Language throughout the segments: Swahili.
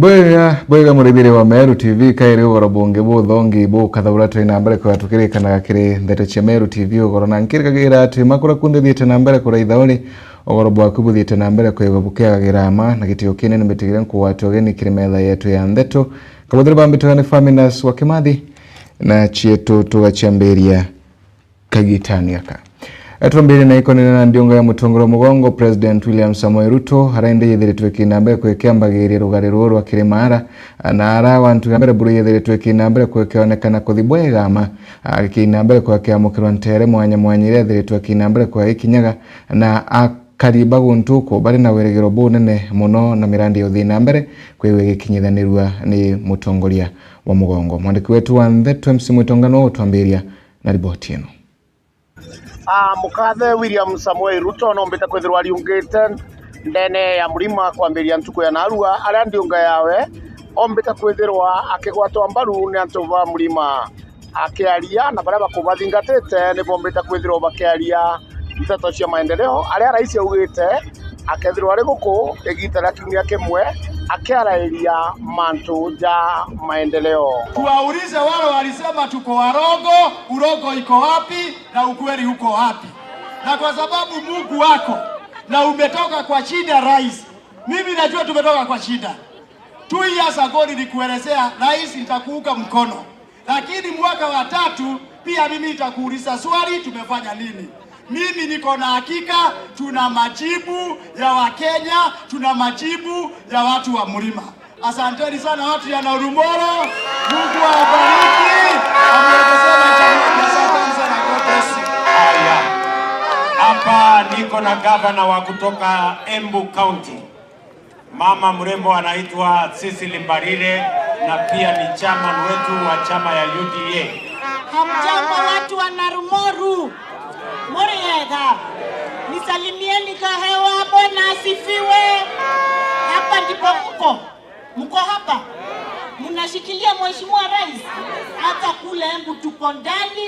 Bwega murithire wa Meru TV kairi ugoro bungi buthongi bu kathaurato ina mbere kwa tukirikana kiri ndeto cia Meru TV ugoro na nkirikagira ati makura kundithiite na mbere kuraitha uri ugoro bwaku buthiite na mbere kwa bukiagagira ma na gitio kinene mitigire nkuwatu geni kiri metha yetu ya ndeto kabuthire bambitugane Faminas wa Kimathi na chietu tugachamberia kagitani aka Etuambiri na ikoni na ndiongo ya mutongoro mugongo President William Samoei Ruto harainde yethiritwe kinambere kwekambagirira rugari ruru wa Kirimara na ara wantu mbere buru yethiritwe kinambere kwekionekana kuthibwega ama kinambere kwa kiamukirwa ntere mwanya yethiritwe kinambere kwa ikinyaga na akariba guntuko bari na weregero bunene muno na mirandi yothina mbere kwewe gikinyithanirwa ni mutongoria wa mugongo mwandiki wetu wa Ndeto MC Mwitongano utwambiria na ripoti ino. Mukathe William Samoei Ruto no mbita kwithirwa ariungite ndene ya murima kwambiria ntuko ya narua aria ndiunga yawe ombita kwithirwa akigwatwa mbaru ni antu ba murima akiaria na baria bakubathingatite ni bombita kwithirwa bakiaria nteto cia maendeleo aria rais augite akethirwa ari guku igita ria kiumia kimwe akiarairia mantu ja maendeleo. Tuwaulize wale walisema tuko warongo, urongo iko wapi na ukweli uko wapi? Na kwa sababu Mungu wako na umetoka kwa shida rais. Mimi najua tumetoka kwa shida. 2 years ago nilikuelezea rais nitakuunga mkono. Lakini mwaka wa 3 pia mimi nitakuuliza swali tumefanya nini? Mimi niko na hakika tuna majibu ya Wakenya, tuna majibu ya watu wa mlima. Asanteni sana watu ya Narumoro. Mungu awabariki. Asanteni sana kwa hapa niko na gavana wa kutoka Embu County. Mama mrembo anaitwa Cecily Mbarire na pia ni chairman wetu wa chama ya UDA. Hamjambo watu wa Narumoru. Muriega, nisalimieni kahewa, Bwana asifiwe. Hapa ndipo mko hapa. Mnashikilia mheshimiwa rais. Hata kule Embu tuko ndani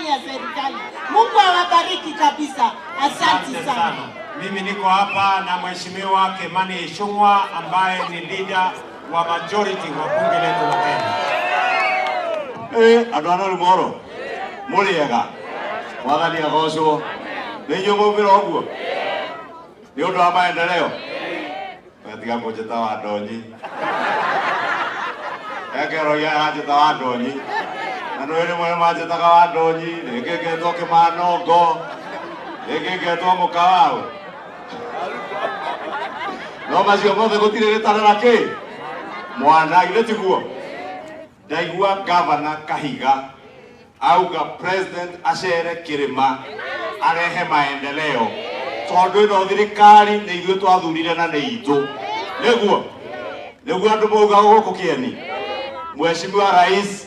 ya serikali. Mungu awabariki kabisa. Asante sana. Mimi niko hapa na mheshimiwa Kimani Ichung'wah ambaye ni leader wa majority wa bunge letu la Kenya. Adwana Lumoro. Muriega. Mwathani agocwo ni nyumumira oguo ni undu wa maendeleo tiga kunjita wa ndonyi ekero ya njita wa ndonyi na no ri mwe manjitaga wa ndonyi ringi ngetwo Kimanongo ringi ngetwo Mukawao no macio mothe gutire ritarara ki mwana ile tiguo ndaigua governor Kahiga auga president acere Kirima arehe maendeleo tondu ino thirikari ni ithuĩ twathurire na ni itu niguo andu mauga guku Kieni mheshimiwa rais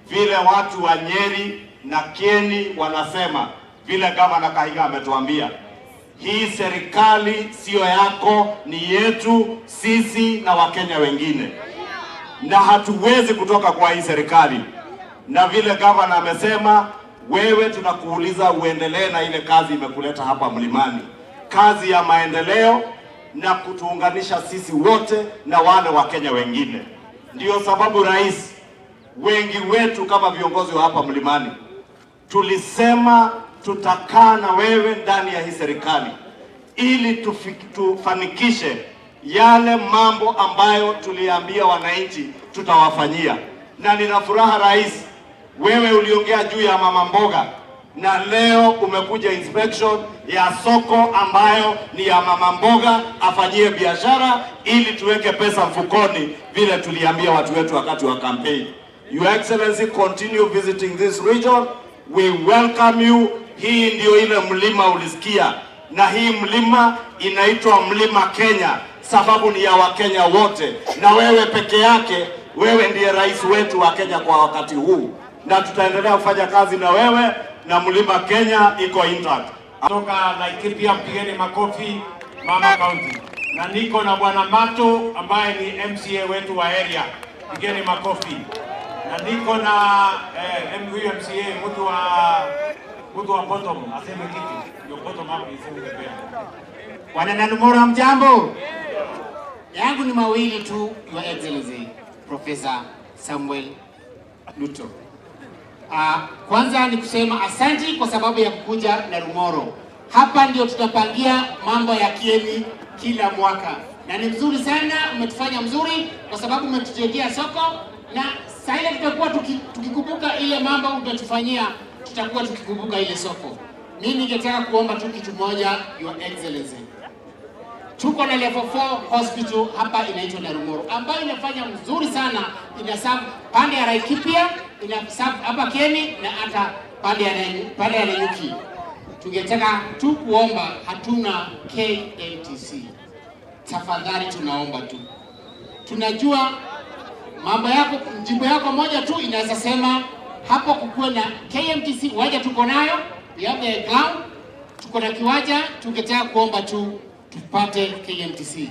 vile watu wa Nyeri na Kieni wanasema vile gavana Kahiga ametuambia hii serikali sio yako ni yetu sisi na Wakenya wengine na hatuwezi kutoka kwa hii serikali. Na vile gavana amesema wewe tunakuuliza uendelee na ile kazi imekuleta hapa mlimani. Kazi ya maendeleo na kutuunganisha sisi wote na wale wa Kenya wengine. Ndio sababu rais wengi wetu kama viongozi wa hapa mlimani tulisema tutakaa na wewe ndani ya hii serikali ili tufanikishe yale mambo ambayo tuliambia wananchi tutawafanyia. Na nina furaha rais wewe uliongea juu ya mama mboga na leo umekuja inspection ya soko ambayo ni ya mama mboga afanyie biashara ili tuweke pesa mfukoni vile tuliambia watu wetu wakati wa campaign. Your Excellency, continue visiting this region. We welcome you. Hii ndio ile mlima ulisikia na hii mlima inaitwa Mlima Kenya sababu ni ya Wakenya wote na wewe peke yake. Wewe ndiye rais wetu wa Kenya kwa wakati huu na tutaendelea kufanya kazi na wewe na Mlima Kenya iko intact. Kutoka Laikipia mpigeni makofi Mama County. Na niko na Bwana Mato ambaye ni MCA wetu wa area. Pigeni makofi. Na niko na MCA mtu wa bottom aseme kitu. Ndio bottom hapo iseme kitu. Wana Narumoro mjambo. yangu ni mawili tu, Your Excellency Professor Samuel Ruto. Kwanza ni kusema asanti kwa sababu ya kukuja Narumoro. Hapa ndio tutapangia mambo ya Kieni kila mwaka, na ni mzuri sana, umetufanya mzuri kwa sababu umetujengea soko, na sasa tutakuwa tukikumbuka ile mambo umetufanyia, tutakuwa tukikumbuka ile soko. Mimi ningetaka kuomba tu kitu moja, Your Excellency. Tuko na level 4 hospital hapa inaitwa Narumoro, ambayo inafanya mzuri sana, inaserve pande ya Laikipia, inaserve hapa Kieni na hata pande ya Nanyuki. Tungetaka tu kuomba, hatuna KMTC. Tafadhali tunaomba tu. Tunajua mambo yako, jimbo yako moja tu inaweza sema hapo kukuwe na KMTC, waja tuko nayo, we have the ground, tuko na kiwanja, tungetaka kuomba tu tupate KMTC.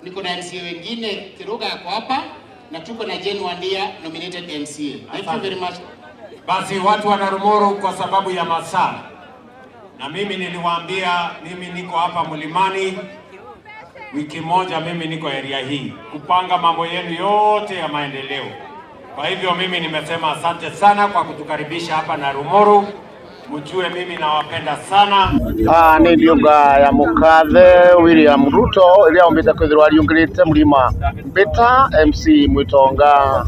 Niko na MCA wengine Kiruga yako hapa, na tuko na Jane Wandia nominated MCA. Thank you very much. Basi watu wa Narumoro, kwa sababu ya masaa, na mimi niliwaambia mimi niko hapa Mlimani wiki moja, mimi niko area hii kupanga mambo yenu yote ya maendeleo. Kwa hivyo mimi nimesema asante sana kwa kutukaribisha hapa Narumoro. Mjue mimi nawapenda sana. Ni ndiunga ya mukathe William Ruto iria ombite kwithirwa ariungirite mlima Mbita MC Mwitonga.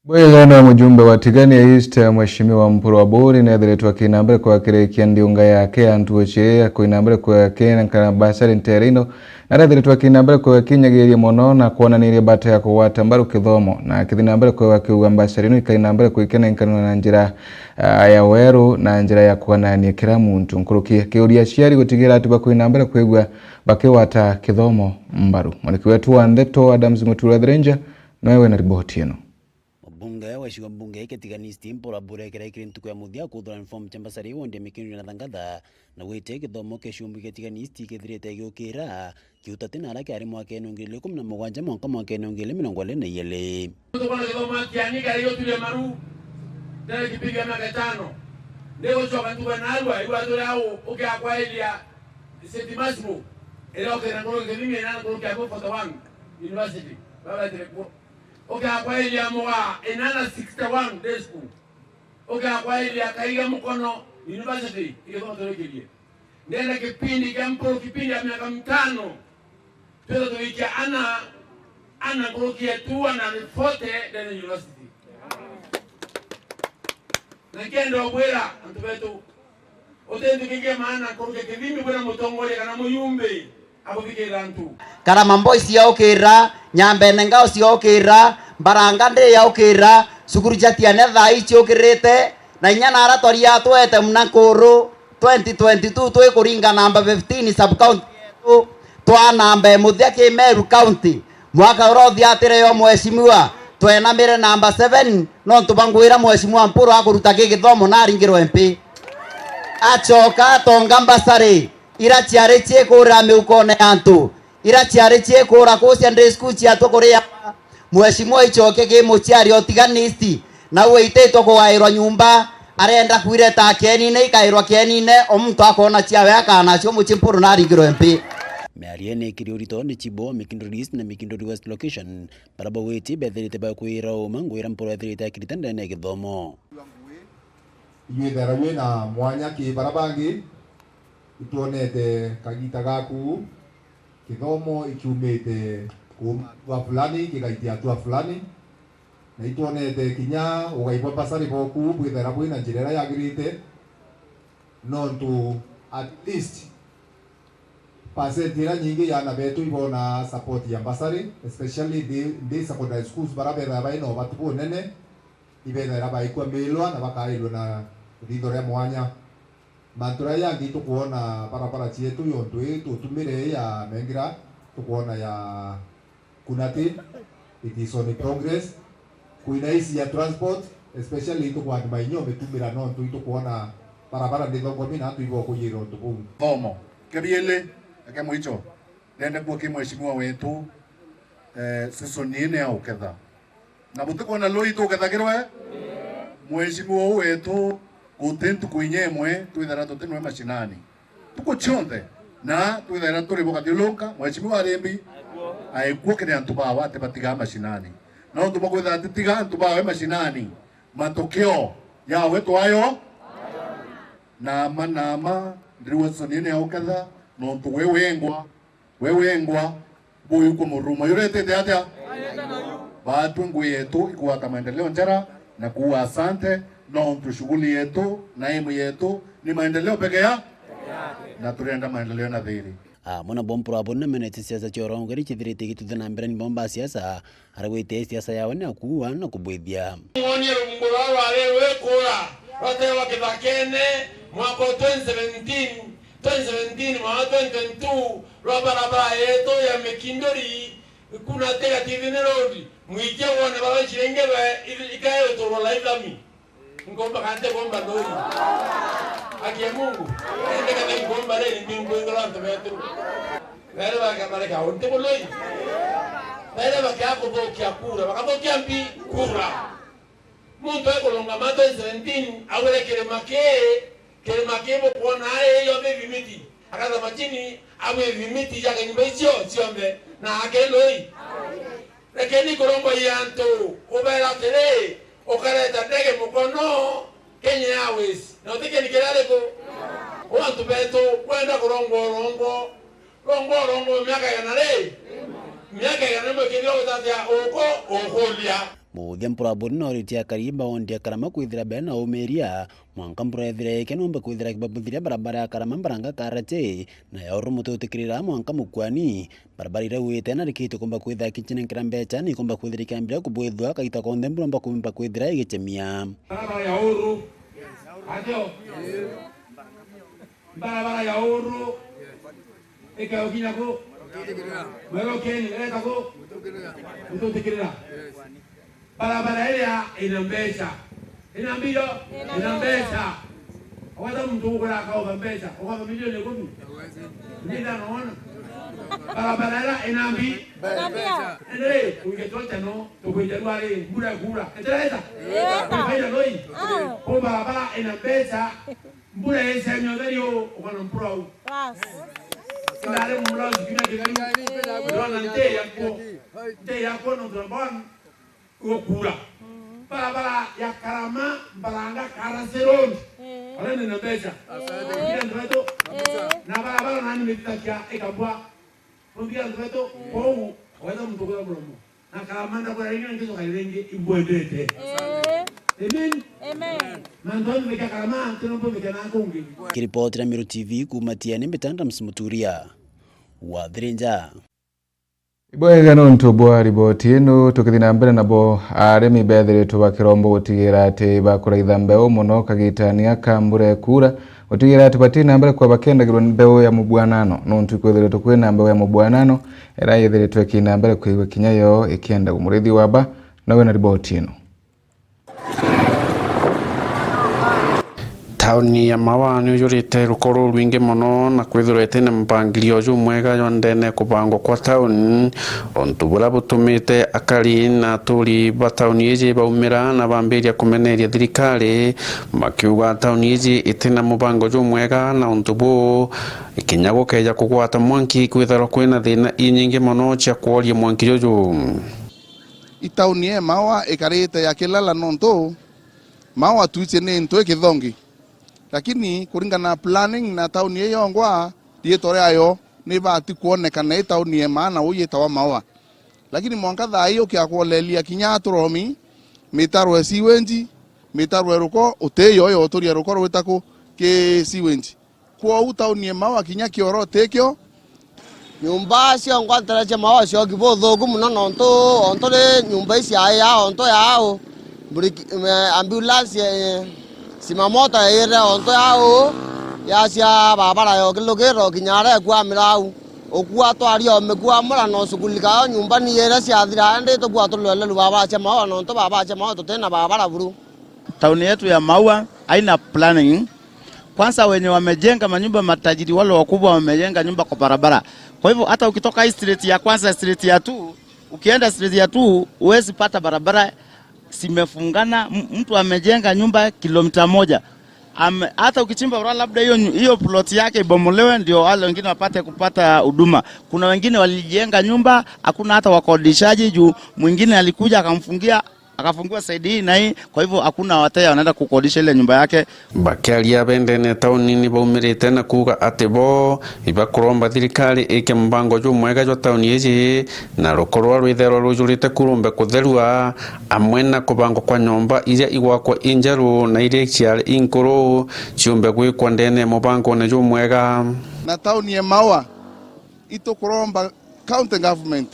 Bwegana wa mjumbe wa Tigania East Mheshimiwa Mpuru Bori na ethiretwo kinambere kwa kirekia ndiunga yake antu echiria kuinambere kwa kena kana basari nterino na ethiretwo kinambere kwa kinyagiria mono na kuonaniria bata ya kuwata mbaru kithomo na kithinambere kwa kiuga basari no ikainambere kwa ikena nkano na njira ya weru na njira ya kuonania kila muntu nkurukia kiuria ciari gutigira ati bakuinambere kwigwa bakiwata kithomo mbaru. Mwaniki wetu wa Ndeto Adams Mutura Drenja nawe na ripoti ino. Bunge waciwa bunge iketiganisti Mpuru Bori kirekire ntuku ya muthia kuthura form chambasari wonde mikinu na thangatha na wite githomo keshumbi ketiganisti kithirite giukira kiutati na arake ari mwaka 2017 mwaka 2022 tukona githomo kianika hiyo tule maru ndio kipiga miaka 5 ndio choka tuwe nalwa iwa tule au ukiakwa ilia setimasmo ile okera ngoro ngeni na ngoro kwa for one university baba direko kwa ili ya mwa inana 61 day school. Kwa ili ya kaiga mkono university ile kwa tolekelie. Nenda kipindi cha Mpuru kipindi ya miaka 5. Tuzo tuikia ana kurukia tuwa na nifote dene university. Na kendo bwera antubetu. Otendu kinge maana kurukia kivimi bwera mutongole kana muyumbe. Karama mboisi ya okera, nyambene ngao si okera, barangande ya okera, sukuru jatiane thai chi okirete, na inyana aratori ya tuete mnakuru 2022 tuwe kuringa namba 15 sub-county yetu, tuwa namba muthia Meru County, mwaka urothi atire yo mheshimiwa, tuena mire namba 7, no tubanguira mheshimiwa Mpuru akuruta githomo na aringirwo MP. Achoka tonga mbasari. Ira chiare chie kura meukone antu ira chiare chie kura kucia ndre school chia tokoria mheshimiwa ichoke ge muchiari otiganisti na weite kuwairwa nyumba arenda kwireta Kieni ne ikairwa Kieni ne omuntu akona chiawe akana cio muchimpuru na ringiro MP Mariane Kiriorito ni chibo Mikindo East na Mikindo West location baraba weti betherite ba kuira o manguira Mpuru etherite kitanda ne githomo yethera wina mwanya ki barabangi ituonete kagita gaku kithomo ikiumite kwa fulani kigaitia tua fulani na ituonete kinya ugaipa basari boku bwithera bwina njirera yagirite no to at least pasentira nyingi yana betu ibona support ya basari especially the secondary schools barabera baino batupo nene ibethera baikwa melwa na bakailwa na ridore mwanya mantura yangi tukuona barabara chietu yondu tutumire ya mengira tukuona ya kunati it is on progress kuina isi ya transport especially tukuona mainyo metumira no tukuona barabara ndithongo mina tuibo kuyiro tuku thomo keriele ake mwicho nende kwa kimheshimiwa wetu sisonine au ketha na mutukona loi to ketha kirwe mheshimiwa wetu kutentu kuinyemwe twithara tutinwe mashinani tuko chonde na twithara turi boka dilonka mheshimiwa Rembi aikuo kene antuba wate batiga mashinani na untu bakwetha atitiga antuba we mashinani matokeo ya wetu ayo nama ndiriwe sonine au kadha no untu wewengwa boyu kwa muruma yorete ndeata batu ngu yetu ikuwata maendeleo njara na kuwa asante na untu shughuli yetu na imu yetu ni maendeleo peke ya na turenda maendeleo na dhiri. Mwana bompro abona menete siasa chorongeri chithirite gituthe na mbere ni bomba siasa aragwite siasa yawe na kuwa na kubwithia mwonye rumbura wale wekora wate wakithakene mwaka 2017 mwaka 2022 barabara yetu ya Mikindori kuna tega TV road mwike wona baba chirenge ikayo to laithami ngomba kante bomba dori akia Mungu ende kana ngomba le mbingu ngolante betu wale bakamareka onte boloi wale bakako bokia kura bakabokia mpi kura muntu ekolonga mato 17 awele kele make bo pona yo be vimiti akaza machini awe vimiti yake nyimbeisio siombe na akeloi lakini kolongo yanto obera tele okareta ndege mukono Kenya Airways na utike nikelale ko wantu beto kwenda rongo miaka yana mwekeleo tatia oko okolia muthia mpura boni no ritia karimba ondia karama kwithira bena umeria mwanka mpura ethire kenombe kwithira kibabuthiria barabara ya karama mbaranga karate na ya urumu utikirira mwanka mukwani barabara ira wite na rikite kumba kwithira kichine kirambecha ni kumba kwithira kambira kubwithwa kaita konde mbura kumba kwithira igechemia barabara ya uru adio barabara ya uru ikaokinya ko mwero keni leta ko utikirira barabara ile inambesha inambio inambesha wada mtu kula kwa mbesha kwa milioni 10 ndio naona barabara ile inambi ndio ungetoka no tukuja wale bura endeleza faida loi kwa barabara inambesha bura yesa nyodario kwa mpura ndale mula zikina kigani ndio yako no drabon okura barabara ya karama mbalanga karaseron wale ni nabesha ndio na barabara nani mitakia ikabwa ndio ndio kwa waweza mtokea mlomo na karama ndio kwa hiyo ndio kailenge ibwedete amen mandoni meka karama tunombo meka na kongi kiripoti na Meru TV kumatia ni Betanda Msimuturia wa Thirinja Ibwega nontu bwa riboti ino tukithina mbere nabo aremi bethiritwe bakirombo gutigira ati bakuraitha mbeu muno kagitania kambure kura gutigira ati batina mbere kwa bakendagirwo mbeu ya mubwanano nontu kwithiritwe kwina mbeu ya mubwanano era yithiritwe kina mbere kwigwe kinyayo ikienda umurithi waba nawe na riboti ino tauni ya mawa ni yurite rukoro rwingi muno na kwithurete na mpangilio ju mwega yondene kubangwa kwa tauni ontu bura butumite akari na turi ba tauni iji baumira na bambiria kumeneria thirikari makiuga tauni iji itina mubango ju mwega na ontu bu ikinyago keja kugwata mwanki kwithara kwina thina inyingi muno cia kuoria mwanki ju itauni ya mawa ikarite ya kilala nonto mawa tuiche ni nto kithongi lakini kuringana na planning na tauni hiyo ngwa dietore ayo ni bati kuonekana ita tauni maana uye tawa mawa lakini mwanka tha hiyo kia kuolelia kinya turomi mitaro siwenji mitaro ruko uteyo yo turia ruko rwetako ke siwenji kwa utauni mawa kinya kioro tekyo nyumba cia ngwa taraje mawa cio gibothogu muno nonto onto le nyumba cia ya onto yao ambulance simamoto ere onto yao ya cia babara yo kilogero kinyare kwa mirau okua twari o mekua mura no sukulika nyumba ni ere cia thira ndi to kwa tulele baba cia mawa nonto baba cia mawa tena babara buru tauni yetu ya Maua haina planning. Kwanza wenye wamejenga manyumba matajiri wale wakubwa wamejenga nyumba kwa barabara. Kwa hivyo hata ukitoka hii street ya kwanza, street ya 2, ukienda street ya 2 huwezi pata barabara, simefungana. Mtu amejenga nyumba kilomita 1. hata ukichimba ura labda hiyo plot yake ibomolewe ndio wale wengine wapate kupata huduma. Kuna wengine walijenga nyumba hakuna hata wakodishaji juu mwingine alikuja akafungiwa saidi hii na hii, kwa hivyo hakuna wateja wanaenda kukodisha ile nyumba yake. Bakiaria bendene tauni baumirite na kuga atebo ibakuromba thirikari ike mbango jo mwega jo tauni iji na rukorwa rwithero rujurite kurumbe kutherua amwe na kubango kwa nyomba iria igwakwa injeru na iria ciari inkuru ciumbe gwikwa ndene mubango ne jo mwega na tauni ya Maua itukuromba county government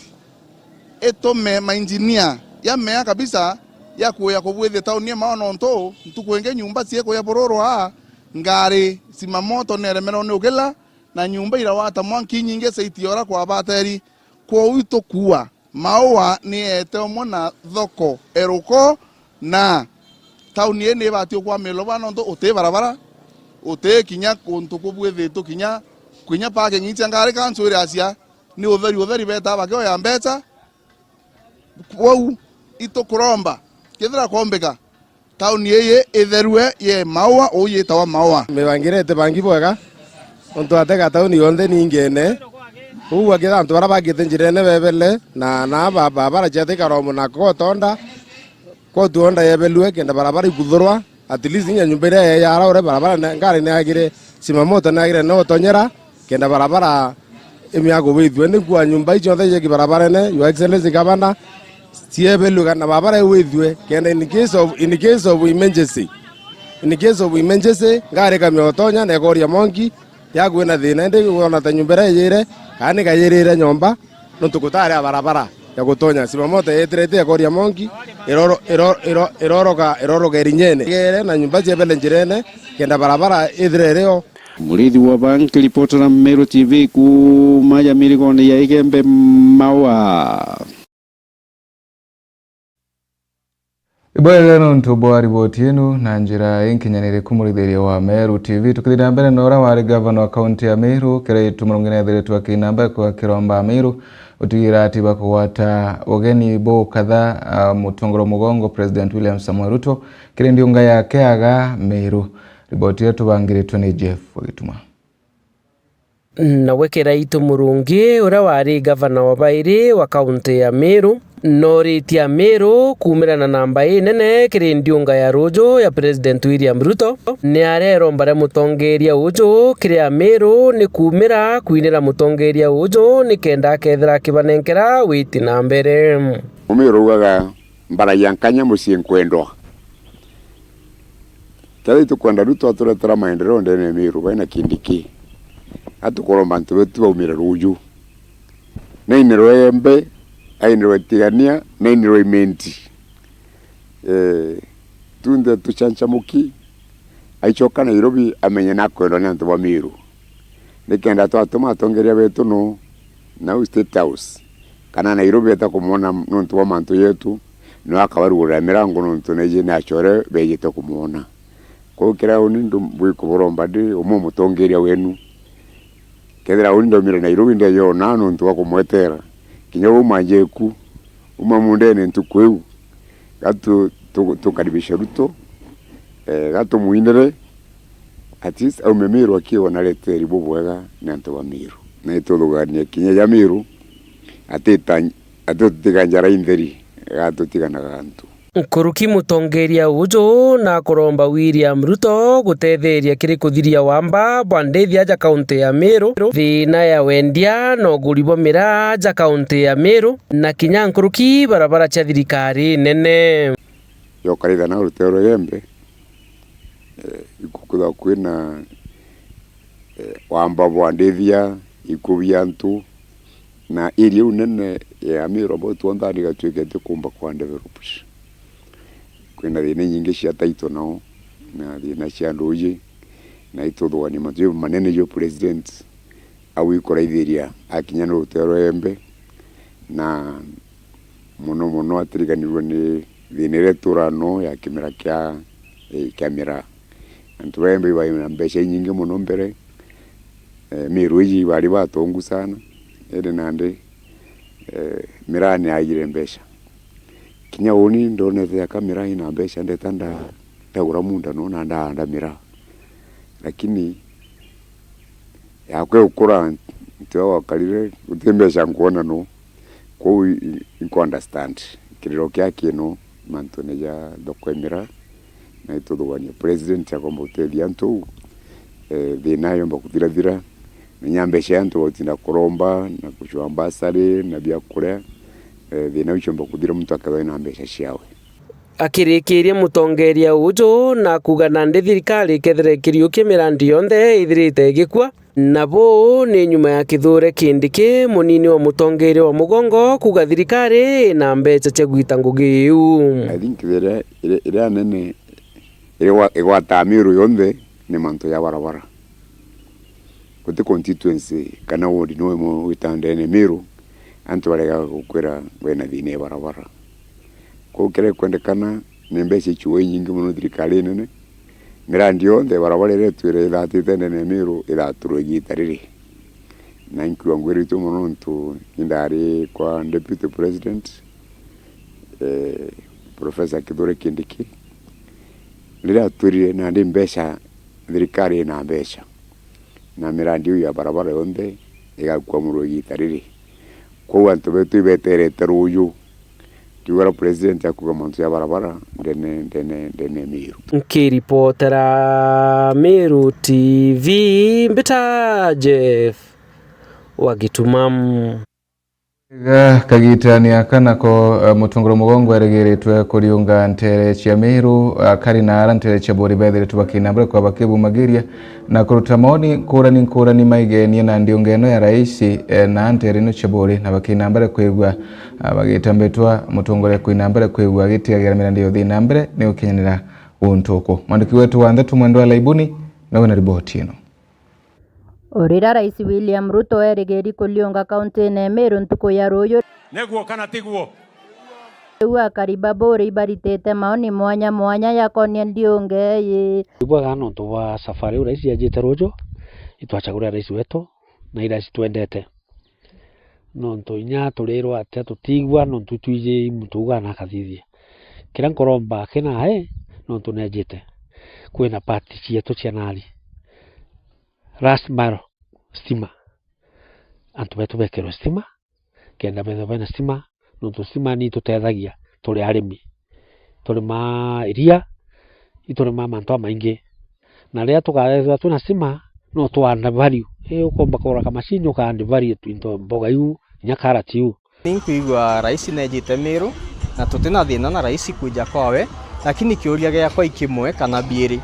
etome engineer ya mea kabisa ya kuya kubwethe tauni ya Maua nonto ntukwenge nyumba cieko ya bororo ngari simamoto neremero ne ugela na nyumba irawata mwanki nyinge seitiora kwa bateri kwa wito kuwa Maua ni etemo na thoko eruko na tauni ene batio kwa meloba nonto ote barabara ote kinya kuntu kubwethe to kinya pake ngicha ngari kanso ire asia ni utheri beta bakyo ya mbeca kwau ito kuromba kethira kombeka tauni yeye itherue ye Maua oye tawa Maua mebangirete bangi bwega onto atega tauni yonde ningene uwa kira antu barabagite njirene bebele na baba barachete karomo na kotonda kotuonda yebelue kenda barabara ikuthurwa at least nya nyumbere ya ara ore barabara ngari ne agire simamoto na agire no tonyera kenda barabara emiago withwe ne kwa nyumba icho theye ki barabara ne your excellency governor siebelu kana barabara withwe kenda in case of emergency ngari kamyotonya ne goria monki yagwena thina ndi wona ta nyumbere yire kani kayirire nyomba no tukutare barabara ya gutonya simamoto yetrete goria monki iroroka irinyene gere na nyumba ciebele njirene kenda barabara ithirereo. Murithi wa banki ripota Meru TV kuma ya Mirigoni ya Igembe Maua. Ibairano ntubo ripoti yenu na njira inkinyanire kumurithĩria wa Meru TV tukithira mbere na ura wari governor wa county ya Meru kire tumurungene thiretu akinamba kwa kiromba Meru utigira ati bakuwata ogeni bo kadha mutongoro mugongo President William Samoei Ruto kire ndiunga yake aga Meru. Ripoti yetu bangiritwe ni Jeff Wagituma. Na wekera itu murungi ura wari governor wa bairi wa county ya Meru noritia Meru kumira na namba nene kiri ndiunga ya Rujo ya President William Ruto ni arero mbare mutongeria ujo kiri ya Meru ni kumira kuinira mutongeria ujo ni kenda kethira kibanenkera witi na mbere Meru waga mbara yankanya musienkwendwa kali tukwenda Ruto aturetera maendeleo ndene Meru baina kindiki atukoromba ntu wetu baumira Ruju na inero embe ainero tigania na inero imenti tunde tuchanchamuki aichoka Nairobi amenye nakwenda na ntu ba Meru nikenda twatuma tongeria betu no na State House kana Nairobi atakumona ntu wa mantu yetu no akabarura mirango ntu neje na chore bejete kumona ko kira unindu bwikuboromba ndi umu mutongeria wenu kethira undo mira Nairobi ndio yo nano ntu wakumwetera kinyo umanjeku umamundene ntu kweu gatu tukaribisha Ruto gatu muinere at least au Meru akiwa na leteri bubwega na ntu wa Meru na itulugania kinya ya Meru atutiganjara inderi gatu tigana gantu Kuruki mutongeria ujo na kuromba William Ruto gutetheria kiri kuthiria wamba bwandethi aja county ya Meru thina ya wendia no guribo mira aja county ya Meru na kinya nkuruki barabara cha thirikari nene yokarida na rutero yembe ikukuda kwina wamba bwandethia ikubia ntu na iri unene ya Meru bo tuondani gatwekete kumba kwa developers kwina thina nyingi cia taito nao na thina cia nduji na ituthwa ni mathiu manene jo president au ikoraithiria akinya no rutero embe na muno atiriganirwo ni thina returano ya kimera kya kamera antu embe bai na mbeca nyingi muno mbere Meru iji bari batongu sana ede nande mirani agire mbeca kinya uni ndone ya kamera ina mbeca ndetanda tagura munda no nanda mira lakini yakwe ukura ndio wakalire utembesha nguona no ko iko understand kiriro kya kino manto neja dokwemira na itodwania president akomba utelia ntu thinayo mbakuthira nyambesha ntu wotina kuromba na kuchwa ambassador na bia kure thinayo chomba kuthira mtu akawa na mbesha ciawe akirikirie mutongeria ujo na kugana ndi thirikari kethere kiriukie mirandi yonthe ithirite gikwa nabo ni nyuma ya kithure kindiki munini wa mutongeria wa mugongo kuga thirikari na mbecha cia gwita ngugi iu. I think ire nene igwata miru yonthe ni manto ya barabara kuti constituency kana wodi no mo witandene miru antu barega gukwira wena thine barabara ko kere kwendekana ni mbeca ichuo nyingi muno thirikari nene mirandi yonthe barabara ire twire thatite nene miru iraturwo gitariri na nkiwa ngwiritu muno ntu indari kwa deputy president Professor Kithure Kindiki lira turire na ndi mbeca thirikari na mbeca na mirandi ya barabara yonthe igakwa murwo gitariri ko antu betu ibeterete ruyu kiwara president akuga mantu ya barabara ndene Miru. Nkiripotera Meru TV Mbita Jeff Wagitumamu kagitania kanako mutunguro mugongo eregeretwe kuriunga ntere cia Meru kari na ntere cia bori bethere tubakinambere kwa bakebu magiria na kuruta maoni kurani maigenie na ndiongeno ya raisi na ntere no cia bori na bakinambere kwigwa bagitambetwa mutungore kuinambere kwigwa gitiagira ndio thinambere ni ukinyanira untuko mwandiki wetu wa ndetu mwendo wa laibuni na na ripoti ino. Orira Rais William Ruto erigeri kulionga kaunti ne Meru ntuko ya Ruyu neguo kana tiguo uwa kariba bori baritete maoni mwanya ya konia ndionge ye ibwa gano tuwa safari rais yajite Ruju itwachagura rais wetu na ira twendete no ntoinya turirwa ate tutigwa no tutuje mutuga na kathithia kira nkoromba kina no tunejite kwina party cietu cianali Rasmaro stima antu betu bekero stima kenda bena stima no tu stima ni tutethagia tuli arimi tuli ma iria ituli ma manto maingi na ria tukaethwa tuna stima no tuanda value ukomba kora kama shinyo kandi value twinto mboga yu nyakara tiu ninkuigwa rais nejite Meru na tutina thina na rais kuja kwawe lakini kiuria giakwa ikimwe kana biiri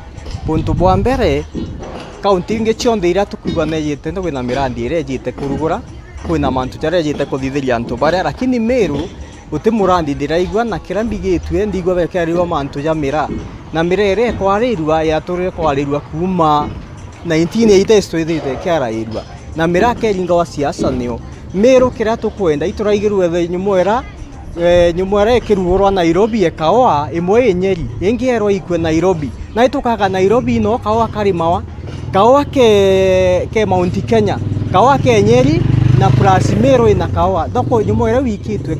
puntu bwa mbere kaunti ingi cionthe ira tukuigwa nejite ndo kwina mirandi irejite kurugura kwina mantu jarejite kuthithiria antu baria lakini Meru uti murandi ndiraigwa na kirambi gitwe ndigwa bekerirwa mantu ja mira na mirere kwarirwa ya turi kwarirwa kuma 1980 twithite kiarairwa na mira keringa wa siasa nio Meru kira tukwenda ituraigirwe the nyumwera ikirugurwa Nairobi ekawa imwe Nyeri ingierwa ikwe Nairobi na itukaga Nairobi no kawa karimawa kawa ke Mount Kenya kawa ke Nyeri na plus Meru ina kawa thoko nyumwera wikitwe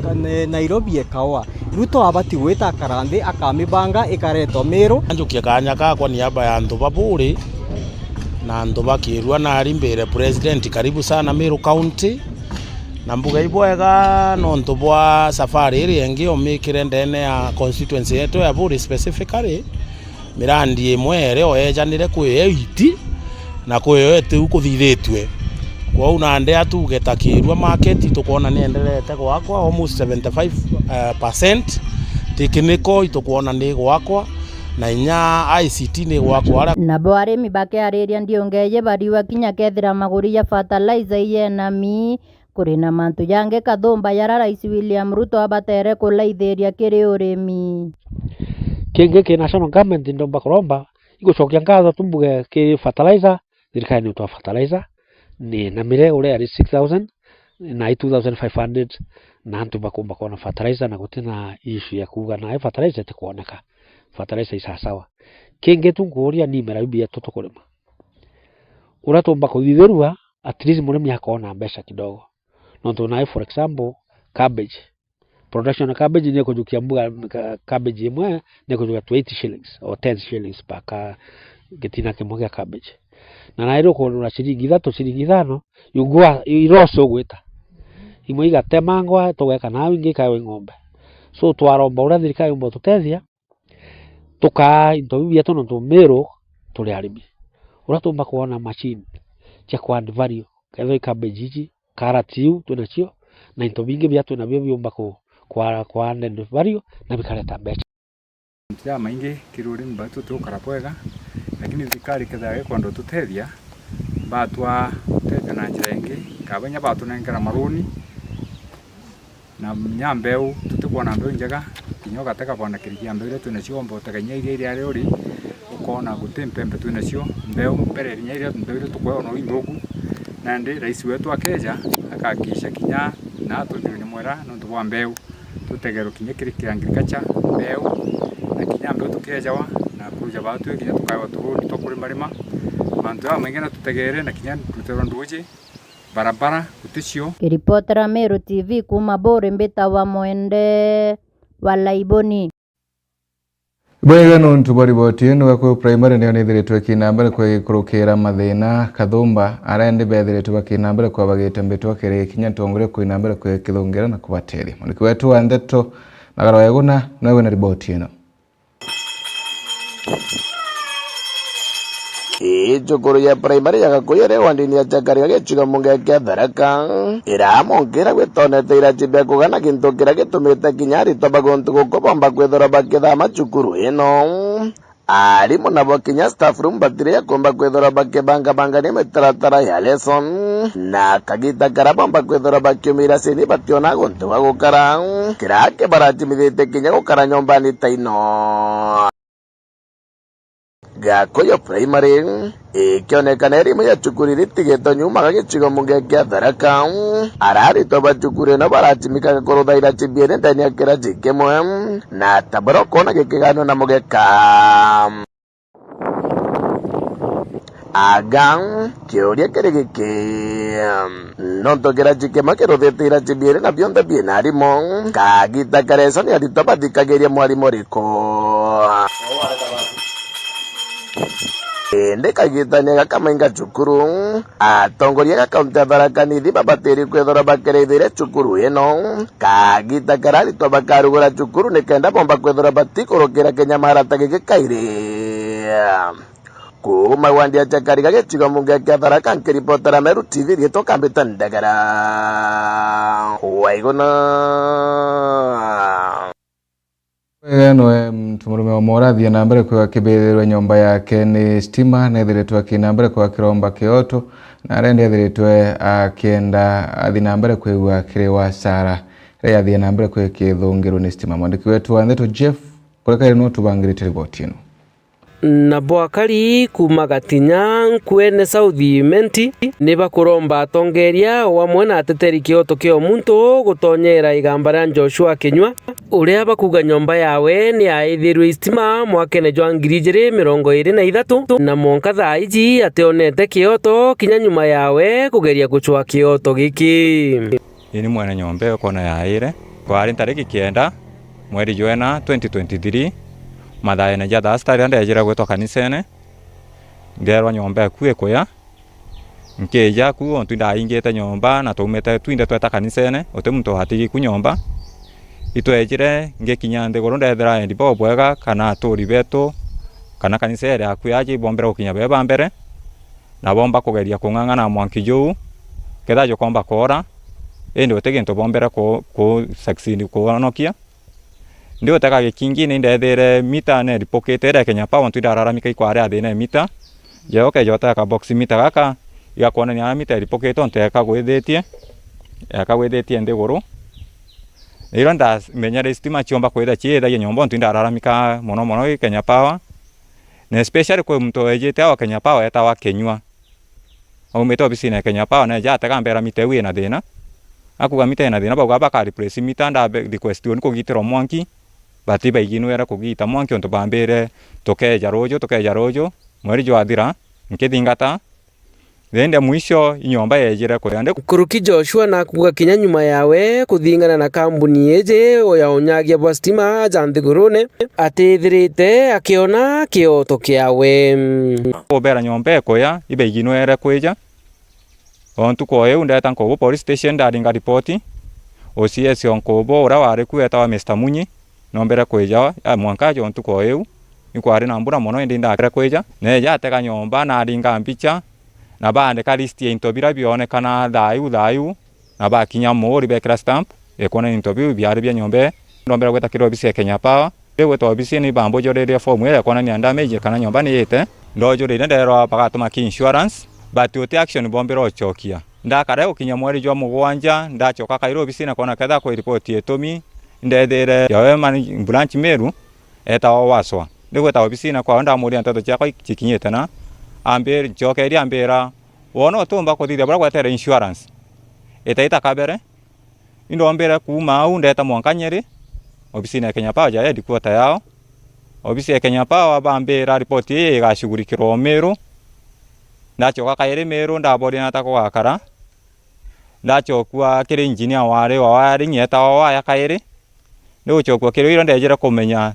Nairobi ekawa Ruto abati gwita karande akamibanga ikaretwa Meru anjukia kanya kakwa niaba ya antu baburi na antu bakirwa na arimbere president karibu sana Meru County na mbuga ibwega no ntu bwa safari iri engi omikire ndene ya constituency yetu ya Buri specifically mirandi imwere oejanire kwiyiti na kwiyete ukuthithitwe kwa una ande atugetakirwa market tukona ni endelete gwakwa almost 75% technical itukuona ni gwakwa na inya ICT ni gwakwa na bware mibake areria ndiongeye bariwa kinya kethira maguri ya fertilizer yenami kuri na mantu yange kathumba yara Rais William Ruto abatere kulaithiria kiri urimi kenge ke national government ndomba kuromba igucokia ngatho tumbuge ki fertilizer thirikari ni twa fertilizer ni na mire ure ari 6000 na 2500 na antu bakumba kona fertilizer na gutina issue ya kuga na fertilizer tikuoneka fertilizer isa sawa kenge tunguria ni mera bia tutukurima uratomba kuthithirwa at least murimi akona mbeca kidogo no tunaye for example cabbage production of cabbage ni kujukia mbuga cabbage imwe ni kujukia 20 shillings or 10 shillings paka getina kimoja cabbage na nairo kũgũra ciringi 3 ciringi 5 yugwa iroco gwita imwe igatemangwa tugeka nawe ingi kawe ng'ombe so twaromba ũrĩa thirikari mbo tutethia tuka into bibia tuno tumero tuli arimi ũrĩa tumba kuona machine cia ku add value ketho cabbage ici karati tunacio na into bingi bia tuna bio biomba kwa add value na bikaleta mbeca ya maingi kiruri mbatu tukara bwega lakini thirikari kethaga kwando tutethia batwa tete na njira ingi kabanya batu nengera maruni na nyambeu tutikwana mbeu njega kinyo gateka kwana kirikia mbeu tunacio mbo takanya iria ari uri ukona gutempembe tunacio mbeu mbere nya iria mbeu tukwa no indogu na ndi rais wetu akeja akakisha kinya na tuthini mwera no twa mbeu tutegero kinya kirikia agriculture mbeu na kinya mbeu tukejawa na kuja batu kinya tukawa turudi tokuri marima mantu ya mengena tutegere na kinya tutero nduji barabara uticio. Kiripotera Meru TV kuma Bore Mbita wa Mwende Walaiboni. Bwega nuntu bari botino gakwe primary ne onithiritwe kinambere kwe kurukira mathina kathumba arende bethiritwe kinambere kwa bagite mbetwa kire kinya tongore kwe nambere kwe kithongera na kubateri muniki wetu wa ndeto na garo yeguna nawe na riboti ino. Ijukuru ya primary yagakuire wandini ya chakari gagichiga munge kia Tharaka iramongera gwitonete irachimbia kugana kintu kiria gitumite kinyari tobagontu gukobomba kwithora bakithama cukuru ino arimu nabo kinya staff room batiria kumba kwithora bakibanga ni mitaratara ya lesson na kagita karabomba kwithora bakiumira sini bationa gontu wa gukara kirake baratimithite kinya gukara nyombani taino Gakoyo primary ikionekana erimu ya cukuru ritigeto nyuma gagichigo munge kia Tharaka arari toba cukuru no baratimika gakorotha irachimbie ndani ya kirachi kimwe na tabaroko na gikigano na mugeka agang kioria kirigiki nonto kirachi kimwe kirothete irachimbie na bionde bienarimo kagita karesa ni atitoba thikagiria mwarimu riko ndeka gitania gakamainga cukuru atongoria gakaunti ya Tharaka Nithi babatiri kwithora bakereithire cukuru ino kagita karari to bakarugura cukuru nikenda bomba kwithora batikurukira kinyamarata gigikaire kuma wandia chakari gagichigo munge kia Tharaka nkiripotera Meru TV rieto mbita ndagara waigona. Wega mtumurume wa Morathi na mbere kwa kibethirwe nyomba yake ni stima na ethiritwe kinambere kwa kiromba kioto na arende ethiritwe akienda athi na mbere kwa kirewa Sara ria athi na mbere kwa kithungiro ni stima. Mwandiki wetu wa Ndeto Jeff kureka no tubangirite riboti ino. Na Bwakari kuma Gatinya kwene South Menti ni bakuromba atongeria wamwe na ateteri kioto kio muntu gutonyera igamba ria Joshua Kinyua uria bakuga nyomba yawe ni aithirwe istima mwakene jwa 2023 na monka thaiji ationete kioto kinya nyuma yawe kugeria guchwa kioto giki. Ini mwana nyomba yokona yaire kwari tariki 9 mweri Joena 2023 mathae na jatha stari ande ejira gwetwa kanisene ngerwa nyomba kuye kuya nkeja ku ontu ndaingite nyomba na tumete twinde tweta kanisene ote muntu hatigi ku nyomba itwejire ngekinya ndigoro ndethera endi bobwega kana turi beto kana kanisere akuyaji bombera ukinya beba mbere na bomba kugeria kung'ang'ana mwanki juu ketha jo komba kora ende oteginto bombera ko succeed ko anokia ndio taka gikingi ni ndethere mita ne ripokete Kenya Power ntu ndararamika ikware athine mita je okay jota ka box mita gaka igakona ni mita ripokete onte akagwithetie ndiguru iro nda menya estima chiomba kwetha chietha nyomba ntu ndararamika mono Kenya Power na especially kwa mtu ejete wa Kenya Power eta wa Kenyua au meto bisina Kenya Power na jata kambera mita wi na thina akuga mita na thina bagwa baka replace mita nda request on kugitira mwanki batiba iginwera kugita mwanki onto bambere tokeja rojo mweri jwathira nkithingata thende mwisho inyomba yejire kuyande Kuruki Joshua na kuga kinya nyuma yawe kuthingana na kambuni eje ya unyagia bwa stima Janthigurune atithirite akiona kioto kiawe obera nyomba ekoya ibe iginwere kweja ontu koye undeta nkobo police station ndaringa report OCS onkobo ora wari kueta wa Mr Munyi nombera kweja mwanka jo ontu koye ikwari nambura mono indi ndakira kweja neja ateka nyomba na ringa mpicha na bandika list ya intobira bionekana thayu na bakinya muri bekira stamp ekona interview byari bya nyombe ndombera gweta kiro obisi ya Kenya Power gweta obisi ni bambo joreria form ya kona ni andamage kana nyomba ni yete ndojoreria ndero pagatuma ki insurance but yote action bombero chokia ndakare ukinya mweri jwa mugwanja ndachoka kairo obisi na kona kadha ko report yetomi ndethere yawe man branch Meru eta waswa ndegweta obisi na kwa nda muri antato chako chikinyete na ambere jokeri ambera wono tumba ko thithia bra tere insurance etaita kabere indo ambera kuma undeta mwankanyeri obisi na Kenya Power ya dikuota yao obisi ya Kenya Power bambera report ye gashugurikiro Meru ndachoka kaire Meru ndabori natako wakara ndachokwa kire engineer wari nyeta wa kaire ndochokwa kire iro ndejera kumenya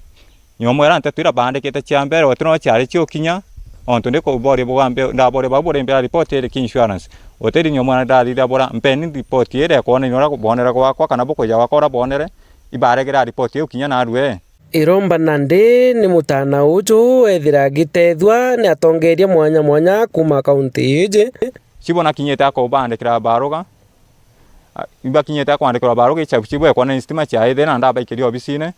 nyomwera ntetwira bandikite chiambere otino cyari cyokinya onto ndiko bori bugambe ndabori babure mbera report ye insurance oteri nyomwana ndalira bora mpeni report ye kona inora kubonera kwa kana boko ya wakora bonere ibaregera report ye ukinya na arwe Iromba Nandi ni mutana uju ethira gitethwa ni atongeria mwanya kuma kaunti ije chibona kinyete ako bandikira baroga iba kinyete kwandikira baroga chibwe kona instima cha ethena na ndaba obisine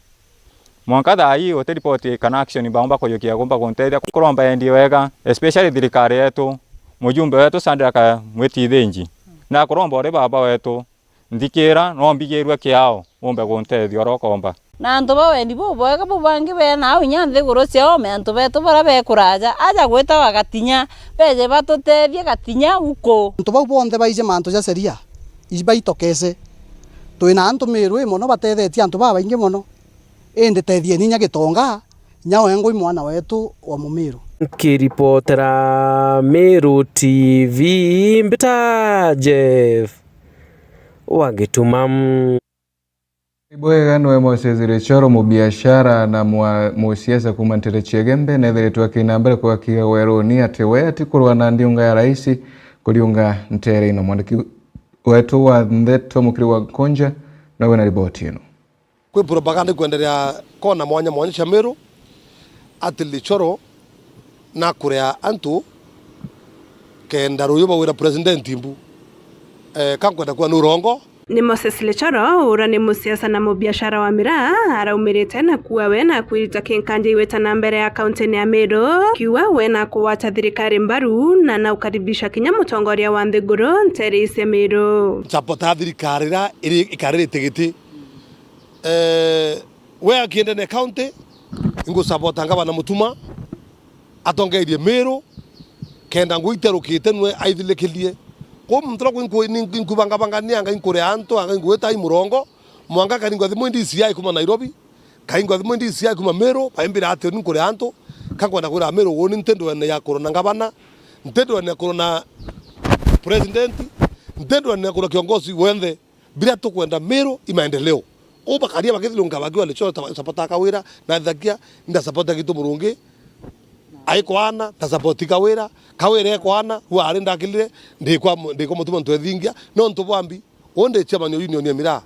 mwanka thai ote report kana action baomba koyokia gomba konteria kuromba endi wega especially thirikari yetu mujumbe wetu Sandra mwitithinji na kuromba ore baba wetu ndikira no mbigirwe kiao ombe kontethio rokomba na antu bawendi bubwega bubangi bena au nyanthe gurucia ome antu betu bara bekuraja aja gweta wagatinya beje batutethie gatinya uko antu bau bonthe baije mantu ja seria ibaitokese twina antu Meru mono batethetie antu babaingi mono ende tethie ninya gitonga nyao engoi mwana wetu wa Mumiru kiripotera Meru TV mbita Jeff wagitumam Ibwega nwe Moses Choro mu biashara na mu siasa kumantere chegembe nethere twakina mbere kwa kiwero ni atewe atikurwa na ndiunga ya rais kuliunga ntere ino mwandiki wetu wa ndeto mukiri wa konja nawe na ripoti ino kwe propaganda kuendelea kona mwanya cha Meru ati Choro na kurea antu kenda ruyoba wira president imbu kankwenda kwa nurongo ni Moses Lechoro ura ni musiasa na mubiashara wa miraa araumirite na kuwa wena kwirita kinkanje iweta na mbere ya kaunti ya Meru kiwa wena kuwacha thirikari mbaru na ukaribisha kinya mutongoria wa Nthiguru ntere ise Meru sapota thirikari ra iri ikarite giti we akiende ne county ingo sapota ngaba na mutuma atongeirie Meru kenda nguiterukite nwe aithilekelie ko mtro ko nkubanga nianga inkore anto anga ngweta imurongo mwanga kani ngwathi mwindi cia kuma Nairobi kai ngwathi mwindi cia kuma Meru paimbira ate nkore anto kangwana kura Meru woni ntendo ene ya korona ngabana ntendo ene korona president ntendo ene korona kiongozi wende bila tu kwenda Meru imaendeleo oba karia bakithilunga bagiwa Lechoro sapota kawira na thakia nda sapota gitu murungi aikwana tasapoti kawira ekwana huwa ari ndakilire ndikwa mutuma ntwethingia no ntubwambi onde chairman union ya miraa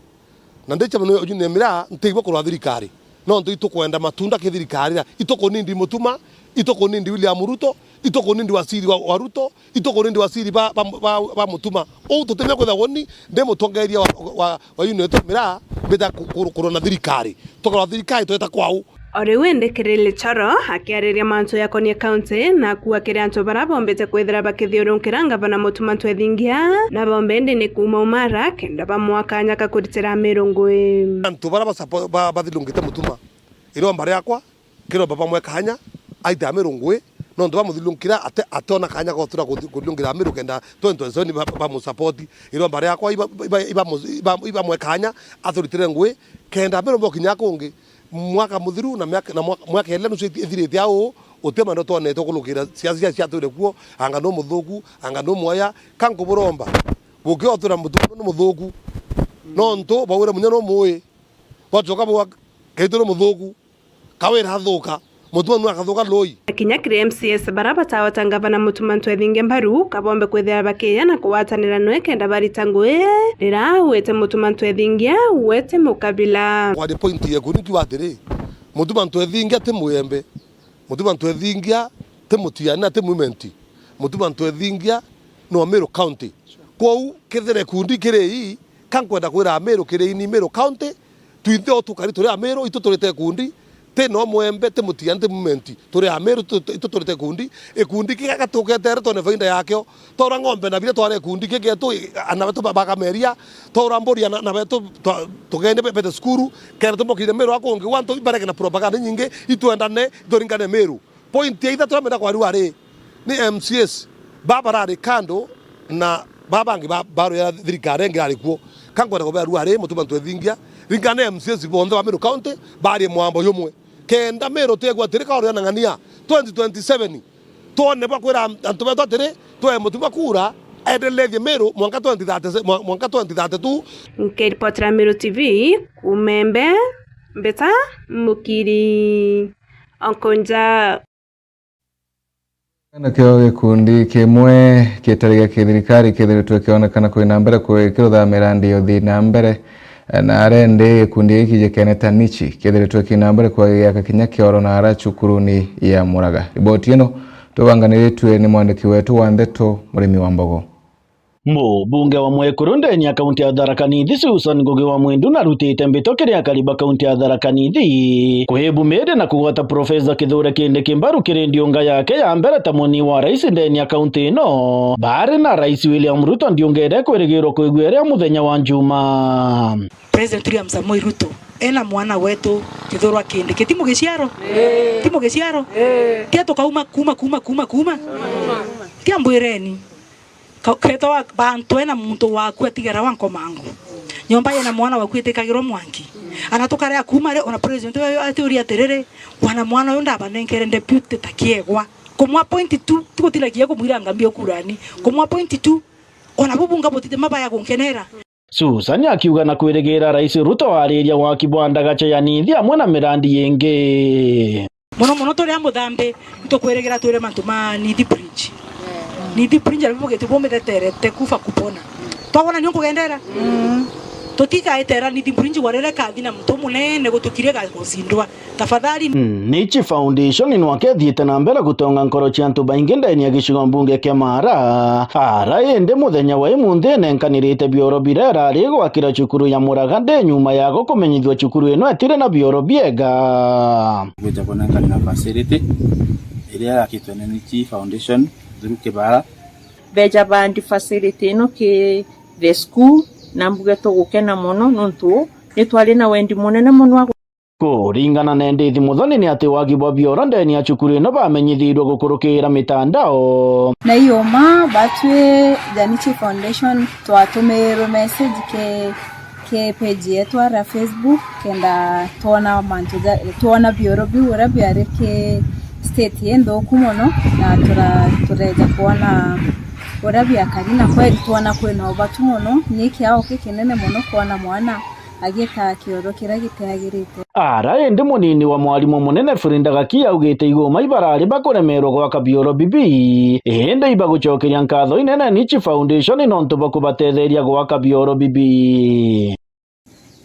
na ndi chairman union ya miraa ntigwa kurwa thirikari no ntu itukwenda matunda ke thirikari itoko nindi mutuma itoko nindi William Ruto itoko nindi wasiri wa Ruto itoko nindi wasiri ba mutuma o tutemya kwetha woni ndi mutongeria wa union ya miraa beta kurona thirikari tokora thirikari tweta kwao ore wendekere Lechoro akiariria mantu yakonie kaunti na kuwakiria antu bara bombete kwethira bakithiurunkira ngavana mutuma twethingia na bombendi ni kuma umara kenda bamwakanya kakuritira Meru ngui antu bara bathilungite mutuma iro mbare yakwa kiro baba mwekanya aita Meru ngui no ndo bamuthilungikira atona kanya gotura kulungira Meru kenda 2020 bamusupport iro mbare yakwa iba mwekanya athuritire ngui kenda Meru bokinya kungi mwaka muthiru na mwaka ele nusu ithirite ao utema ndo tone to kulukira siasa cia ture kuo anga no muthuku anga no moya kanko buromba buke otura mutu no muthuku no nto bawira munya no moe bacoka bwa kaitoro muthuku kawira hathuka mutu no akathuka loi akinya kire MCS baraba tawata ngavana Mutuma Ntwethingia Mbaru kabombe kwethera bakiya na kuwatanira no ekenda baritangwe rira wete Mutuma Ntwethingia wete mukabila kwa de point ye kuniki watire Mutuma Ntwethingia te muembe Mutuma Ntwethingia te mutiana te movement Mutuma Ntwethingia no Meru County kou kethere kundi kirei kankwenda kwira Meru kirei ni Meru County tuithe otukari turi Meru ituturite kundi te no mwembe te mutiana te movement turi Meru ituturite kundi ekundi kigagatukete retone faida yakyo tora ng'ombe na bile tware kundi kigetu anabeto bakameria tora mbori na beto tugende bete skuru kera tumokire Meru akonge wanto ibareke na propaganda nyinge ituendane doringane Meru point ya ithatu amenda kwa ruare ni MCS babarari kando na babangi baro ya thirikari ngari kuo kankwenda kwa ruare Mutuma Ntwethingia ringane MCS bondo wa Meru County bari mwambo yomwe kenda Meru tegwa tirika ori ngania 2027 tuone bakwira antu beto tiri twe Mutuma kura endeleze Meru mwaka 2032 Nkiripotera Meru TV kumembe mbeta mukiri onkonja na kio gikundi kimwe kitariga kithirikari kithiritwe kionekana kwina mbere kwikirutha mirandi yothi na mbere na arende gikundi giki gikeneta nichi kithiritwe kina mbere kwa giaka kinya kioro na ara cukuruni ya Muraga. Riboti ino tubanganiritwe ni mwandiki wetu wa Ndeto Murimi wa Mbogo. Mbunge wa Mwekuru ndeni ya kaunti ya Tharaka Nithi Susan Ngugi wa Mwindu narutite mbito kiria kariba kaunti ya Tharaka Nithi kuhebu mede na kugwata Profesa Kithure Kindiki Mbaru kiri ndiunga yake ya mbere ta muni wa rais ndeni ya kaunti ino bari na rais William Ruto ndiungere kwirigirwo kuigweria muthenya wa Njuma. President William Samoei Ruto ena mwana wetu Kithure Kindiki timo giciaro tia tukauma kuma tia mbwireni Kreto wa bantu ena muntu waku atigara wanko mangu nyomba yena mwana waku itikagirwo mwangi anatukare akuma re ona president wa teoria terere wana mwana yonda abanenkere deputy takiegwa kumwa point 2 tikotilagia kumwira ngambio kurani kumwa point 2 ona bubunga botite mabaya gunkenera. Susan akiuga na kwirigera rais Ruto ariria wa kibwanda gacha ya Nithi amwe na mirandi yenge muno turi amuthambe tukwirigera twire mantuma Nithi bridge Nithi bridge alipo getibombe teterete kufa kupona twabona nyo kugendera totika etera Nithi bridge warere kathina mtu munene gutukirie gacindwa tafadhali. Nichi Foundation inwa kethiite na mbere gutonga nkoro cia antu baingi ndeni ya gicigo mbunge kia Mara ara ende muthenya wa imunthi nenkanirite bioro birera ari gwakira cukuru ya Muraga ndi nyuma ya gukumenyithwa cukuru ino etire na bioro biega gwita kunenkana facility iria yakitwe ni Nichi Foundation through Kibara beja bandi facility ino ki the school na mbuge tugukena muno nuntu nitwari na wendi munene muno kuringana na Ndithi Muthoni ni ati wagi bwa biora ndeni ya cukuru ino bamenyithirwo gukurukira mitandao na iyo ma batwe the Nichi Foundation twatumira message ke page yetu ya Facebook kenda tuona bioro biura biare ke state yendo kumono na tureja kuona urabia karina kweli tuona kwena obatu muno niki aho kikinene muno kuona mwana agika kioro kira gitagirite ara ende munini wa mwalimu munene Frinda Gakia augite igoma ibarari bakuremerwo gwaka bioro bibi ende ibagucokeria nkatho inene Nichi Foundation inontu bakubatetheria gwaka bioro bibi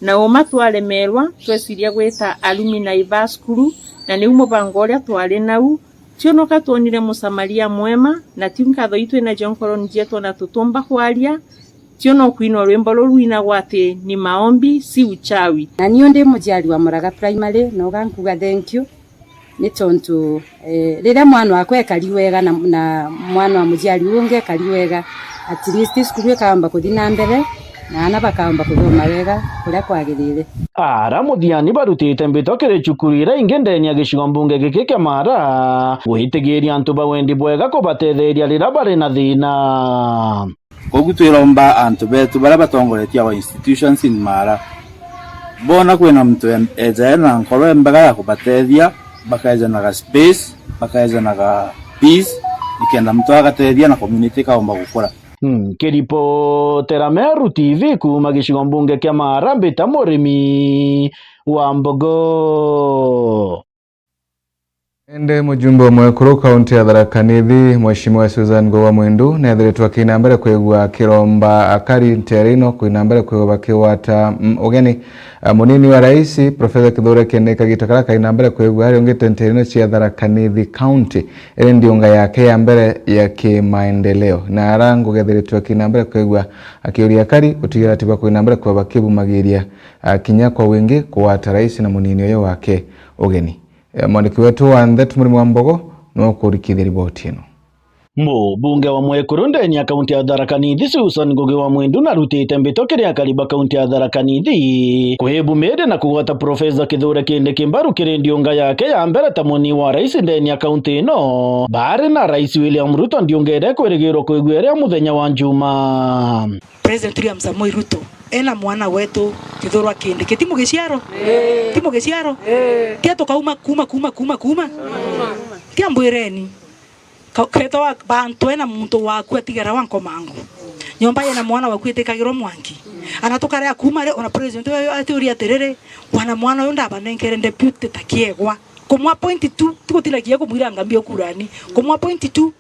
na oma twalemerwa twesiria gwita alumni baskuru na ni umubango uria twari nau tionoka tuonire musamaria mwema na tiunkatho itu na jonkoro njeto na tutomba kwaria tiono kwino rwimbo ruina gwate ni maombi si uchawi na niyo ndi mujari wa Muraga primary no gankuga thank you ni tontu rira mwana wakwe kaliwega na mwana wa mujari unge kaliwega at least skuru ikamba kuthina mbere na ana bakamba kuthoma wega kuria kwagirire ara muthiani barutite mbito kiri cukuru ira ingi ndeni ya gicigo mbunge giki kia Mara gwitigiria antu bawendi bwega kubatetheria rira bari na thina kogu twiromba antu betu bara batongoretia wa institutions in Mara bona kwena mtu eja na nkoro embega ya kubatethia bakaizanaga space bakaizanaga peace ikenda mtu agateithia na community kaomba gukura. Kiripotera Meru TV kuma gicigo mbunge kia Marambi ta murimi wa Mbogo. Ende mujumbe wa Mwekuru kaunti ya Tharaka Nithi Mheshimiwa Susan Ngowa Mwendu nethiritwe kina mbere kwigua kiromba akari nterino kwina mbere kwigua kiwata ugeni munini wa rais Professor Kithure Kindiki gitakara kaina mbere kwigua hari ungite nterino cia Tharaka Nithi county ere ndionga yake ya mbere ya kimaendeleo na arangu gethiritwe kina mbere kwigua akiuria akari utigira tiba kwina mbere kwa bakibu magiria kinya kwa wingi kuwata rais na munini oyo wake ugeni. Mwandiki wetu wa Ndet Murimi wa Mbogo no kurikithia riboti ino. Mũmbunge wa Mwekuru ndeni akaunti ya Tharaka Nithi Susan Ngugi wa Mwendu narutite mbitoke ria kariba kaunti ya Tharaka Nithi kuhebu mede na kugwata Professor Kithure Kindiki mbaru ndionga yake ya mbere ta muni wa rais ndeni akaunti ino bari na rais William Ruto ndiongere kwirigirwo kwigweria muthenya wa Juma. President William Samoei Ruto ena mwana wetu Kithure Kindiki timo giciaro tia tokauma kuma tia mbwireni kreto wa bantu ena muntu waku atigara wanko mangu nyomba yana mwana waku itekagirwo mwangi anatukare akuma re ona president aturia terere wana mwana yo ndaba nenkere deputy takiegwa komwa point 2 tukutilagia kumwira ngambio kurani komwa point 2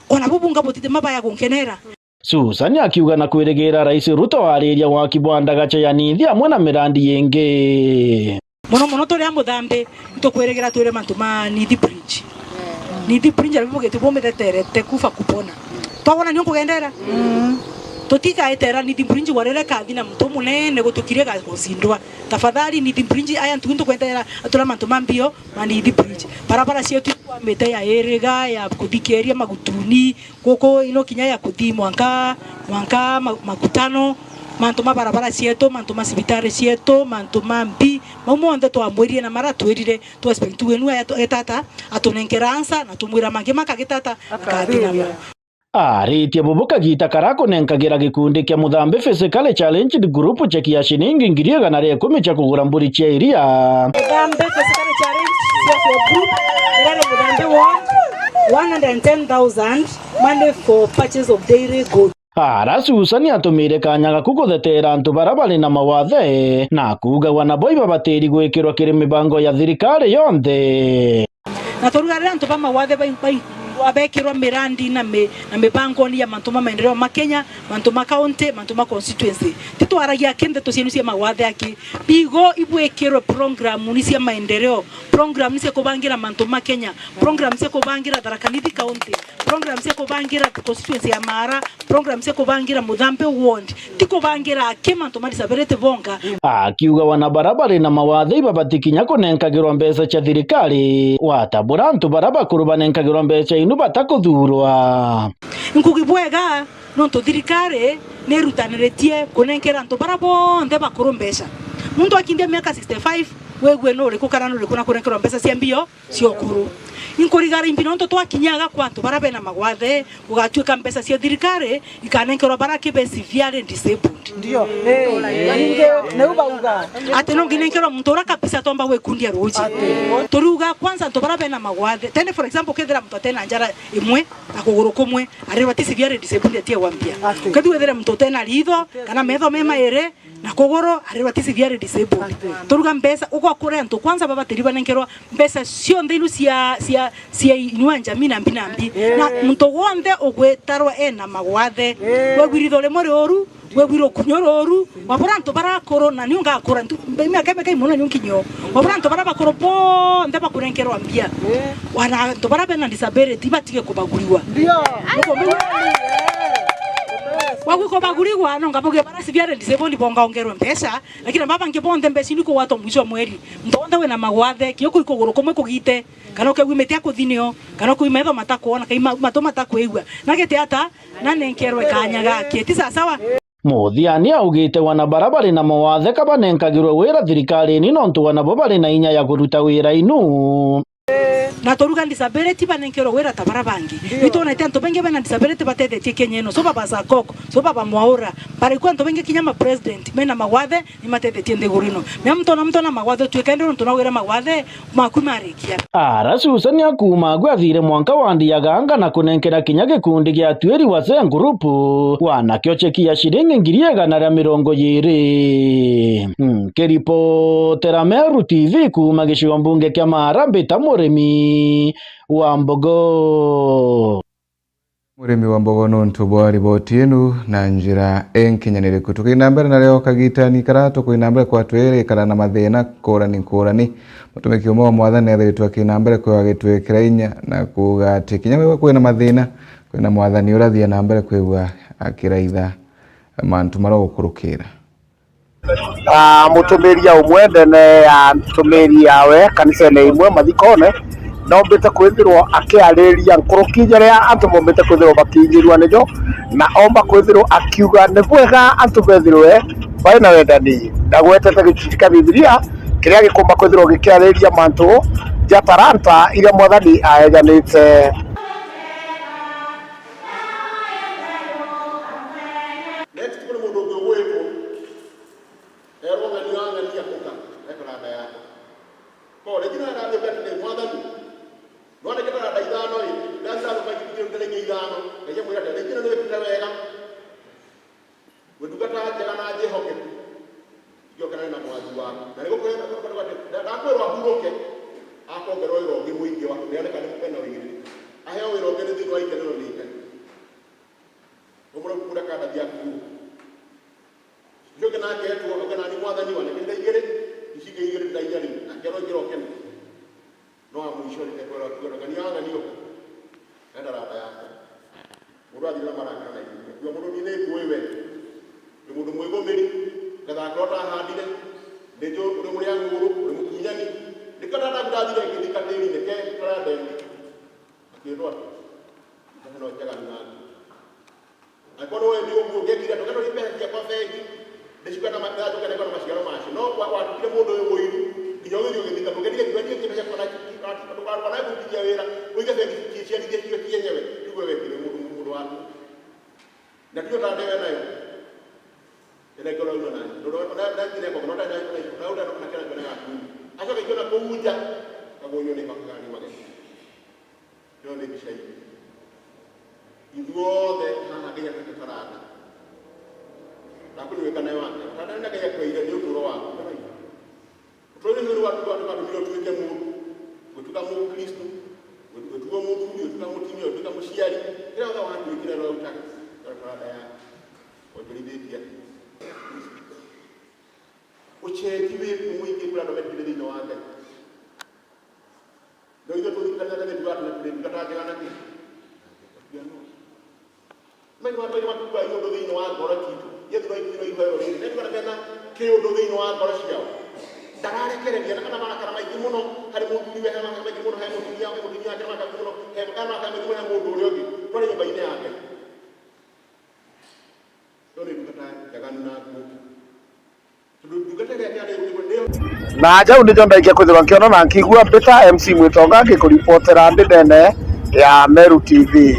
ona bubunga botite mabaya gonkenera. Susan akiuga na kwirigira rais Ruto ariria wa Kibwanda gacha ya Nithi amwe na mirandi yenge mono tore amuthambe ntokwirigira twire mantuma Nithi bridge Nithi bridge alibuge tubomete te kufa kupona twabona nyo kugendera totika etera Nithi bridge warere kathina mtu munene gutukirie ga gusindwa tafadhali Nithi bridge aya ntunto kwendera atula mantuma mbio ma Nithi bridge barabara cietu kwa mete ya erega ya kuthikeria magutuni koko ino kinya ya kuthi mwanka makutano mantuma barabara cietu mantuma sibitari cietu mantuma mbi mamonde twamwirie na mara twirire twespect wenu etata atunenkeransa na tumwira mangi makagitata akathina aritie bubuka gita karako nenkagira gikundi kia Muthambi Physical Challenge group chekia shiningi ngiri gana ria 10 cha kugura mburi cia iria. Muthambi Physical Challenge group ere Muthambi won 110,000 money for purchase of dairy goods. Susan atumire kanyaga kuguthetera antu barabari na mawathe na kuga wanaboi babateri gwikirwa kiri mibango ya thirikari yonthe na turugarira antu ba mawathe bai abekirwa mirandi na mibango ni ya mantuma maendeleo makenya mantuma county mantuma constituency titwaragia kende tucienu cia mawathe aki bigo ibwekirwe program ni cia maendeleo program ni cia kubangira mantuma Kenya program cia kubangira Tharaka Nithi county program cia kubangira constituency ya Mara program cia kubangira Muthambi ward tikubangira mantuma disability bonga akiuga wana barabara na mawathe babatikinya kunenkagirwa mbeca cia thirikari watabura antu baraba kurubanenkagirwa mbeca inu batakuthurwa nkugibwega nonto thirikari nerutaniretie kunenkera antu barabo nde bakuru mbeca muntu akindia miaka 65 wegwe no riku kana no riku na kurenkerwa mbeca cia mbio cio kuru inkurigara impino nto twakinyaga kwantu barabe na magwathe ugatuika mbeca cia thirikari ikanenkerwa barake be severely disabled ndio neuba ate no nginenkerwa muntu ura kabisa tomba wekundia ruji turuga kwanza nto barabe na magwathe tene for example kethera muntu tena njara imwe akuguru kumwe arirwa ti severely disabled atie wambia kadi wethera muntu tena ritho kana metho mema ere na kogoro arirwa ti severely disabled turuga mbeca uko kure nto kwanza baba teriba nenkerwa mbeca cio ndinu cia inua njamii na mbinambi na muntu wonde ogwetarwa ena magwathe wegwiritho le mori oru wegwiro kunyororu waburanto barakoro na niunga akora mbemia kebe muno nyunkinyo waburanto barabakoro po ndeba kurenkerwa mbia wana to barabe na disability batige kubaguriwa ndio wako baguriwa no ngaboge barasi vyare disable bonga ongerwa mpesa lakini baba ngebonde mbesi niko wato mwisho mweri ndonda we na magwathe kiyoko ikogoro komwe kugite kana ukegwimetia kuthinio kana kuimetho matakuona kaima mato matakuigwa nagete ata na nenkerwe kanyaga kiti sawa Muthiani augite wana barabara na mawathe kabanenkagirwe wira thirikari ni nontu wana barabara na inya ya kuruta wira inu na toruga disability banenkero wera tabara bangi bitona tanto benge bana disability batete tikenyeno so baba zakoko so baba mwaura bari kwanto benge kinyama president mena mawathe ni matete tiende gurino mtona mawathe twekendero tunawera mawathe makumarikia Susan Yakuma gwathire mwanka wandiaganga na kunenkera kinya gikundi gya Tweri Wazee Group wanakiochekia shilingi 120. Kiripotera Meru TV kuma gicigo mbunge kia Marambi ta murimi wa Mbogo. Murimi wa Mbogo nontu bwa riboti inu na njira enkinyanire kutukina mbere na leo kagitani karato kuinambere kwa twere kana na mathina korani mutumiki umwe wa mwathani athitwa kinambere kwa gitwekera inya na kugatikinya wewe kwina mathina kwina mwathani urathia na mbere kwigwa akiraitha mantu marokurukira mutumiria umwe ndene ya tumiri yawe kanisa-ini imwe mathikone nombite kwithirwo akiariria nkurukinya ria antu mombite kwithirwo bakinyirwa nijo na omba kwithirwo akiuga ni bwega antu bethirwe baina wendani ndagwetete gicunji kia Biblia kiria gikumba kwithirwo gikiariria mantu ja taranta iria mwathani aejanite. Na jau ndijo ndaikia kwithirwa nkiona na nkigua mbita MC Mwitonga ngikuripotera ndene ya Meru TV.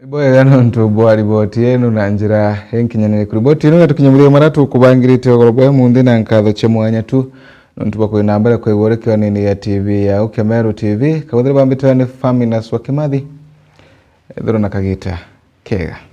Iboya nontu bwa riboti yenu na njira enkinyanire ku riboti ino tukinyamulira maratu kubangirite ogorobwa munde na nkatho chemwanya tu nontu bako inambere kwa iworeke nini ya TV ya uke Meru TV kabudire bambitane Faminas wa Kimathi ethero na kagita kega.